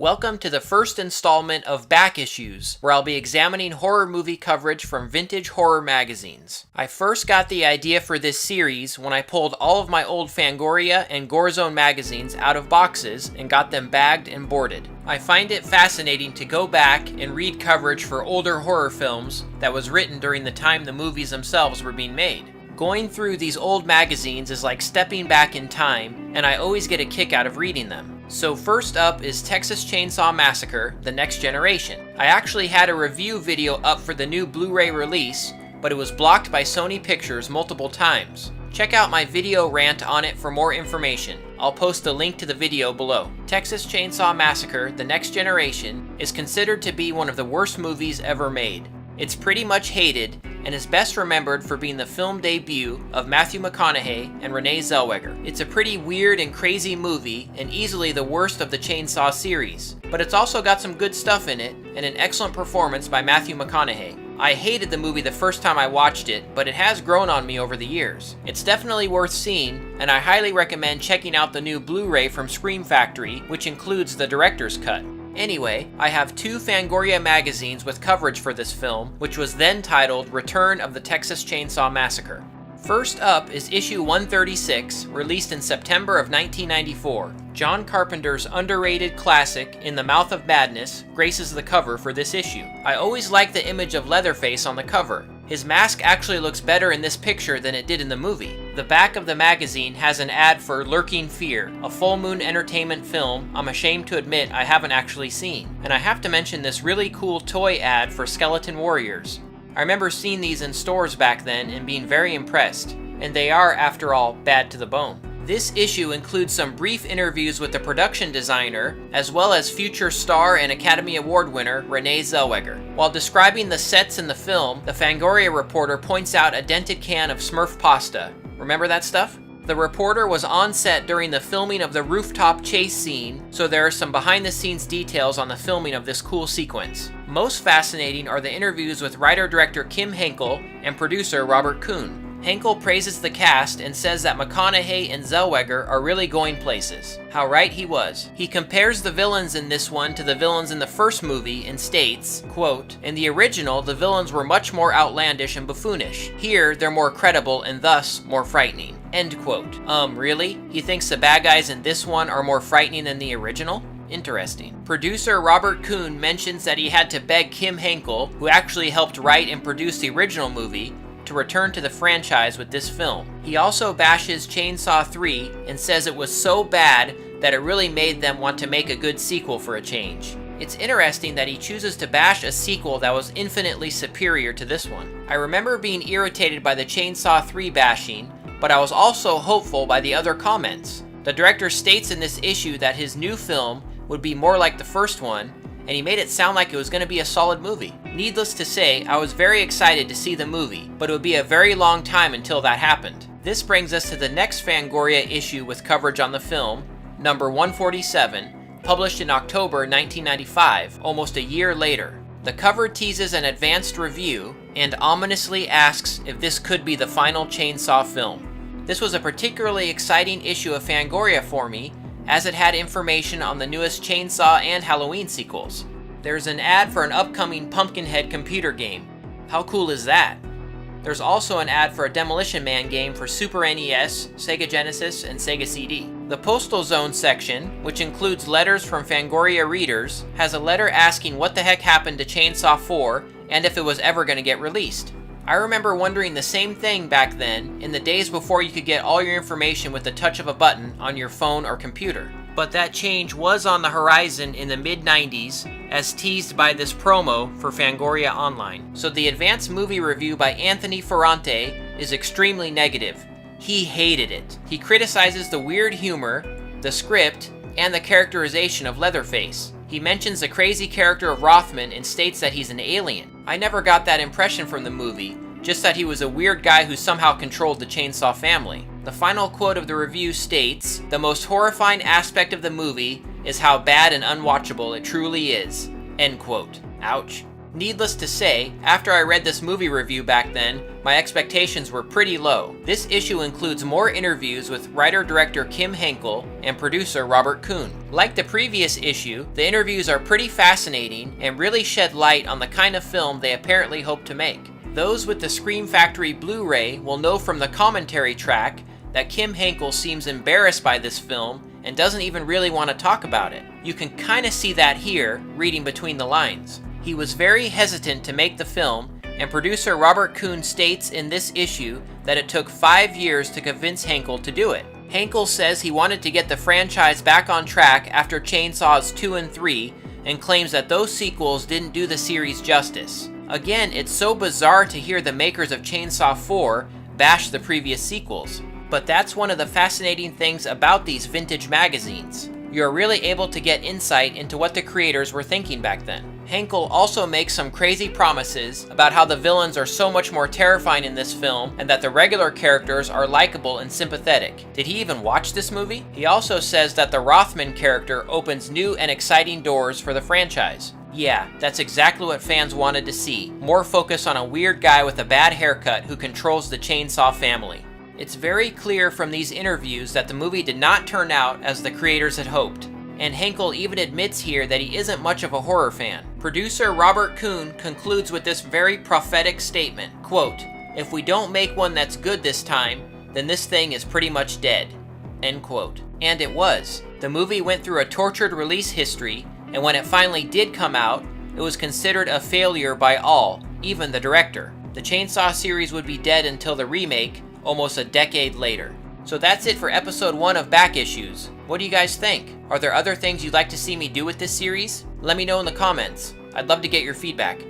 Welcome to the first installment of Back Issues, where I'll be examining horror movie coverage from vintage horror magazines. I first got the idea for this series when I pulled all of my old Fangoria and Gorezone magazines out of boxes and got them bagged and boarded. I find it fascinating to go back and read coverage for older horror films that was written during the time the movies themselves were being made. Going through these old magazines is like stepping back in time, and I always get a kick out of reading them. So first up is Texas Chainsaw Massacre, The Next Generation. I actually had a review video up for the new Blu-ray release, but it was blocked by Sony Pictures multiple times. Check out my video rant on it for more information. I'll post a link to the video below. Texas Chainsaw Massacre, The Next Generation is considered to be one of the worst movies ever made. It's pretty much hated, and is best remembered for being the film debut of Matthew McConaughey and Renee Zellweger. It's a pretty weird and crazy movie, and easily the worst of the Chainsaw series. But it's also got some good stuff in it, and an excellent performance by Matthew McConaughey. I hated the movie the first time I watched it, but it has grown on me over the years. It's definitely worth seeing, and I highly recommend checking out the new Blu-ray from Scream Factory, which includes the director's cut. Anyway, I have two Fangoria magazines with coverage for this film, which was then titled Return of the Texas Chainsaw Massacre. First up is issue 136, released in September of 1994. John Carpenter's underrated classic, In the Mouth of Madness, graces the cover for this issue. I always like the image of Leatherface on the cover. His mask actually looks better in this picture than it did in the movie. The back of the magazine has an ad for Lurking Fear, a Full Moon Entertainment film I'm ashamed to admit I haven't actually seen. And I have to mention this really cool toy ad for Skeleton Warriors. I remember seeing these in stores back then and being very impressed, and they are, after all, bad to the bone. This issue includes some brief interviews with the production designer, as well as future star and Academy Award winner Renee Zellweger. While describing the sets in the film, the Fangoria reporter points out a dented can of Smurf pasta. Remember that stuff? The reporter was on set during the filming of the rooftop chase scene, so there are some behind-the-scenes details on the filming of this cool sequence. Most fascinating are the interviews with writer-director Kim Henkel and producer Robert Kuhn. Henkel praises the cast and says that McConaughey and Zellweger are really going places. How right he was. He compares the villains in this one to the villains in the first movie and states, quote, "In the original, the villains were much more outlandish and buffoonish. Here, they're more credible and thus more frightening." End quote. Really? He thinks the bad guys in this one are more frightening than the original? Interesting. Producer Robert Kuhn mentions that he had to beg Kim Henkel, who actually helped write and produce the original movie, to return to the franchise with this film. He also bashes Chainsaw 3 and says it was so bad that it really made them want to make a good sequel for a change. It's interesting that he chooses to bash a sequel that was infinitely superior to this one. I remember being irritated by the Chainsaw 3 bashing, but I was also hopeful by the other comments. The director states in this issue that his new film would be more like the first one, and he made it sound like it was going to be a solid movie. Needless to say, I was very excited to see the movie, but it would be a very long time until that happened. This brings us to the next Fangoria issue with coverage on the film, number 147, published in October 1995, almost a year later. The cover teases an advanced review and ominously asks if this could be the final Chainsaw film. This was a particularly exciting issue of Fangoria for me, as it had information on the newest Chainsaw and Halloween sequels. There's an ad for an upcoming Pumpkinhead computer game. How cool is that? There's also an ad for a Demolition Man game for Super NES, Sega Genesis, and Sega CD. The Postal Zone section, which includes letters from Fangoria readers, has a letter asking what the heck happened to Chainsaw 4 and if it was ever going to get released. I remember wondering the same thing back then, in the days before you could get all your information with the touch of a button on your phone or computer. But that change was on the horizon in the mid-90s, as teased by this promo for Fangoria Online. So the advanced movie review by Anthony Ferrante is extremely negative. He hated it. He criticizes the weird humor, the script, and the characterization of Leatherface. He mentions the crazy character of Rothman and states that he's an alien. I never got that impression from the movie, just that he was a weird guy who somehow controlled the Chainsaw family. The final quote of the review states, "The most horrifying aspect of the movie is how bad and unwatchable it truly is." End quote. Ouch. Needless to say, after I read this movie review back then, my expectations were pretty low. This issue includes more interviews with writer-director Kim Henkel and producer Robert Kuhn. Like the previous issue, the interviews are pretty fascinating and really shed light on the kind of film they apparently hope to make. Those with the Scream Factory Blu-ray will know from the commentary track that Kim Henkel seems embarrassed by this film and doesn't even really want to talk about it. You can kind of see that here, reading between the lines. He was very hesitant to make the film, and producer Robert Kuhn states in this issue that it took 5 years to convince Henkel to do it. Henkel says he wanted to get the franchise back on track after Chainsaws 2 and 3, and claims that those sequels didn't do the series justice. Again, it's so bizarre to hear the makers of Chainsaw 4 bash the previous sequels. But that's one of the fascinating things about these vintage magazines. You're really able to get insight into what the creators were thinking back then. Henkel also makes some crazy promises about how the villains are so much more terrifying in this film and that the regular characters are likable and sympathetic. Did he even watch this movie? He also says that the Rothman character opens new and exciting doors for the franchise. Yeah, that's exactly what fans wanted to see. More focus on a weird guy with a bad haircut who controls the Chainsaw family. It's very clear from these interviews that the movie did not turn out as the creators had hoped. And Henkel even admits here that he isn't much of a horror fan. Producer Robert Kuhn concludes with this very prophetic statement, quote, "If we don't make one that's good this time, then this thing is pretty much dead." End quote. And it was. The movie went through a tortured release history, and when it finally did come out, it was considered a failure by all, even the director. The Chainsaw series would be dead until the remake, almost a decade later. So that's it for episode 1 of Back Issues. What do you guys think? Are there other things you'd like to see me do with this series? Let me know in the comments. I'd love to get your feedback.